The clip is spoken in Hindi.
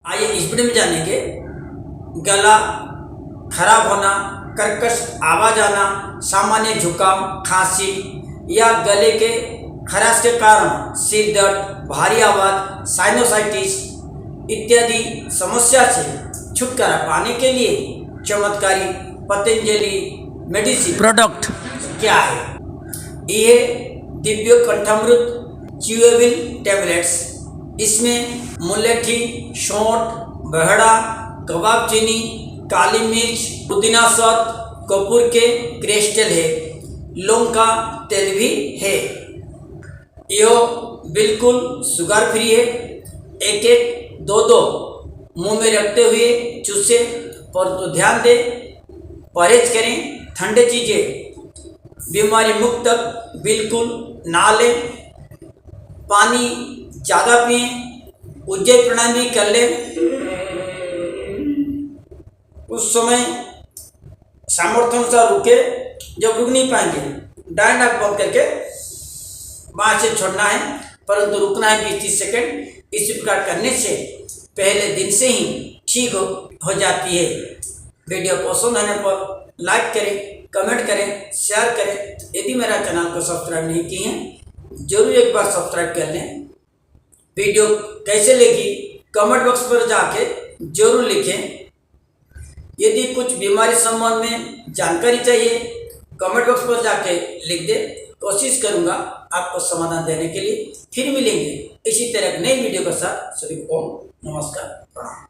आइए इस वीडियो में जानेंगे गला खराब होना, कर्कश आवाज आना, सामान्य जुकाम, खांसी या गले के खराश के कारण सिर दर्द, भारी आवाज, साइनोसाइटिस इत्यादि समस्या से छुटकारा पाने के लिए चमत्कारी पतंजलि मेडिसिन प्रोडक्ट क्या है? ये दिव्य कंठामृत च्यूएबल टैबलेट्स। इसमें मुलेठी, सौंठ, बहड़ा, कबाब चीनी, काली मिर्च, पुदीना शहद, कपूर के क्रिस्टल है, लौंग का तेल भी है। यह बिल्कुल शुगर फ्री है। एक एक दो मुंह में रखते हुए चूसे, पर तो ध्यान दें, परहेज करें, ठंडे चीज़ें बीमारी मुक्त तक बिल्कुल ना लें, पानी ज़्यादा पिएं, उज्जै प्राणायाम भी कर लें। उस समय सामर्थ्य अनुसार रुके, जब रुक नहीं पाएंगे डायन नाक बंद करके वहाँ से छोड़ना है, परंतु रुकना है 20-30 सेकेंड। इस प्रकार करने से पहले दिन से ही ठीक हो जाती है। वीडियो पसंद आने पर लाइक करें, कमेंट करें, शेयर करें। यदि मेरा चैनल को सब्सक्राइब नहीं किए हैं जरूर एक बार सब्सक्राइब कर लें। वीडियो कैसे लगी कमेंट बॉक्स पर जाके जरूर लिखें। यदि कुछ बीमारी संबंध में जानकारी चाहिए कमेंट बॉक्स पर जाके लिख दे, कोशिश करूंगा आपको समाधान देने के लिए। फिर मिलेंगे इसी तरह नई वीडियो के साथ। सभी को नमस्कार, प्रणाम।